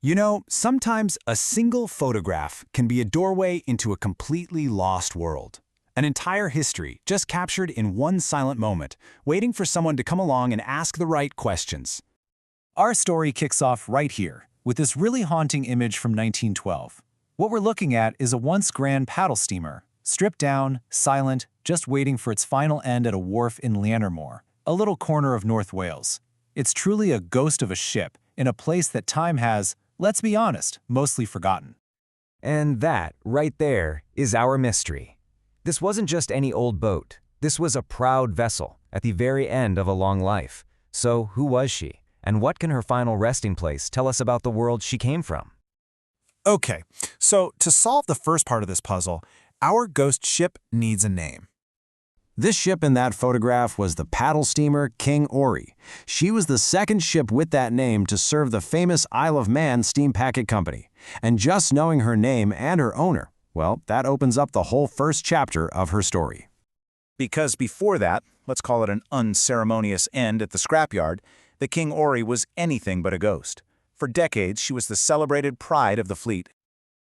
You know, sometimes a single photograph can be a doorway into a completely lost world. An entire history just captured in one silent moment, waiting for someone to come along and ask the right questions. Our story kicks off right here, with this really haunting image from 1912. What we're looking at is a once grand paddle steamer, stripped down, silent, just waiting for its final end at a wharf in Llanerchymor, a little corner of North Wales. It's truly a ghost of a ship in a place that time has, let's be honest, mostly forgotten. And that, right there, is our mystery. This wasn't just any old boat. This was a proud vessel at the very end of a long life. So who was she? And what can her final resting place tell us about the world she came from? Okay, so to solve the first part of this puzzle, our ghost ship needs a name. This ship in that photograph was the paddle steamer King Ori. She was the second ship with that name to serve the famous Isle of Man Steam Packet Company. And just knowing her name and her owner, well, that opens up the whole first chapter of her story. Because before that, let's call it an unceremonious end at the scrapyard, the King Ori was anything but a ghost. For decades, she was the celebrated pride of the fleet.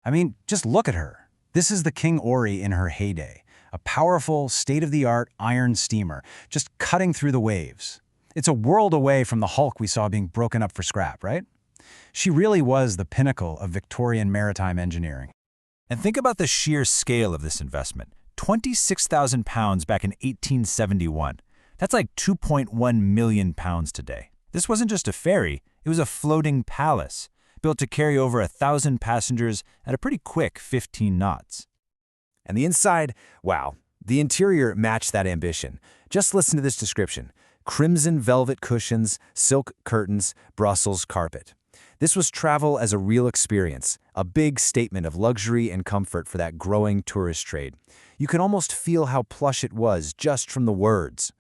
I mean, just look at her. This is the King Ori in her heyday. A powerful, state-of-the-art iron steamer, just cutting through the waves. It's a world away from the hulk we saw being broken up for scrap, right? She really was the pinnacle of Victorian maritime engineering. And think about the sheer scale of this investment. 26,000 pounds back in 1871. That's like 2.1 million pounds today. This wasn't just a ferry, it was a floating palace, built to carry over 1,000 passengers at a pretty quick 15 knots. And the inside, wow, the interior matched that ambition. Just listen to this description. Crimson velvet cushions, silk curtains, Brussels carpet. This was travel as a real experience, a big statement of luxury and comfort for that growing tourist trade. You can almost feel how plush it was just from the words.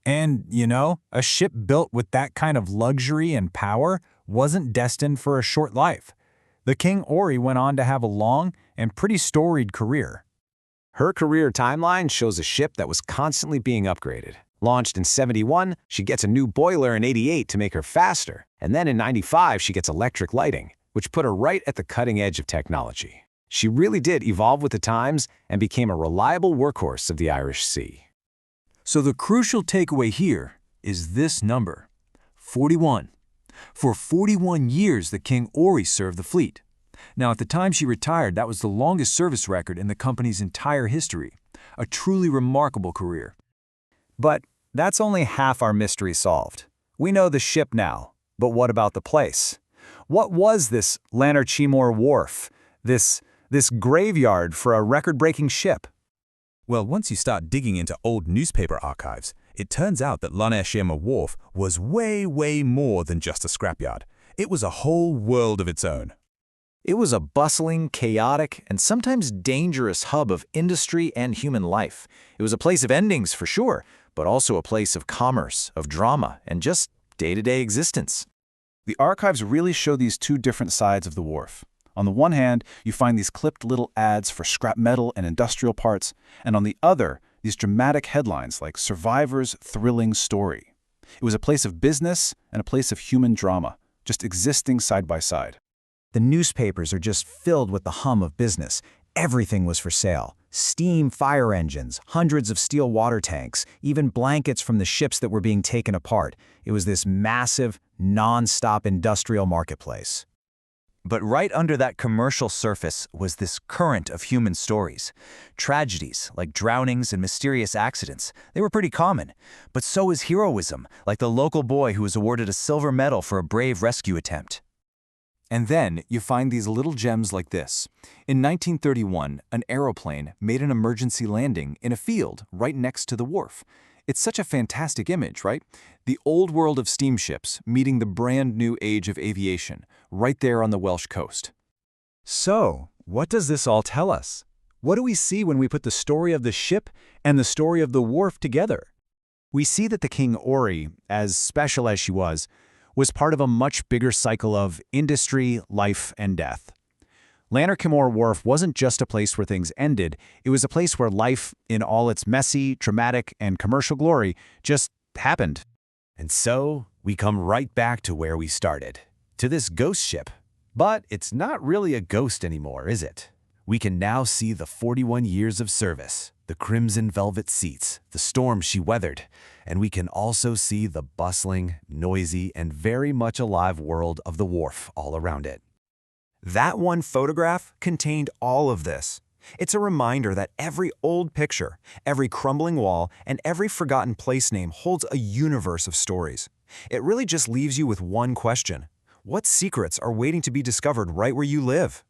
And, you know, a ship built with that kind of luxury and power wasn't destined for a short life. The King Ori went on to have a long and pretty storied career. Her career timeline shows a ship that was constantly being upgraded. Launched in 71, she gets a new boiler in 88 to make her faster. And then in 95, she gets electric lighting, which put her right at the cutting edge of technology. She really did evolve with the times and became a reliable workhorse of the Irish Sea. So the crucial takeaway here is this number, 41. For 41 years, the King Ori served the fleet. Now, at the time she retired, that was the longest service record in the company's entire history. A truly remarkable career. But that's only half our mystery solved. We know the ship now, but what about the place? What was this Llanerchymor wharf, this graveyard for a record-breaking ship? Well, once you start digging into old newspaper archives, it turns out that Llanerchymor Wharf was way more than just a scrapyard. It was a whole world of its own. It was a bustling, chaotic, and sometimes dangerous hub of industry and human life. It was a place of endings for sure, but also a place of commerce, of drama, and just day-to-day existence. The archives really show these two different sides of the wharf. On the one hand, you find these clipped little ads for scrap metal and industrial parts, and on the other, these dramatic headlines like Survivor's Thrilling Story. It was a place of business and a place of human drama, just existing side by side. The newspapers are just filled with the hum of business. Everything was for sale. Steam fire engines, hundreds of steel water tanks, even blankets from the ships that were being taken apart. It was this massive, non-stop industrial marketplace. But right under that commercial surface was this current of human stories. Tragedies, like drownings and mysterious accidents, they were pretty common. But so is heroism, like the local boy who was awarded a silver medal for a brave rescue attempt. And then you find these little gems like this. In 1931, an aeroplane made an emergency landing in a field right next to the wharf. It's such a fantastic image, right? The old world of steamships meeting the brand new age of aviation, right there on the Welsh coast. So, what does this all tell us? What do we see when we put the story of the ship and the story of the wharf together? We see that the King Ori, as special as she was part of a much bigger cycle of industry, life, and death. Llanerchymor Wharf wasn't just a place where things ended, it was a place where life, in all its messy, dramatic, and commercial glory, just happened. And so, we come right back to where we started, to this ghost ship. But it's not really a ghost anymore, is it? We can now see the 41 years of service, the crimson velvet seats, the storm she weathered, and we can also see the bustling, noisy, and very much alive world of the wharf all around it. That one photograph contained all of this. It's a reminder that every old picture, every crumbling wall, and every forgotten place name holds a universe of stories. It really just leaves you with one question. What secrets are waiting to be discovered right where you live?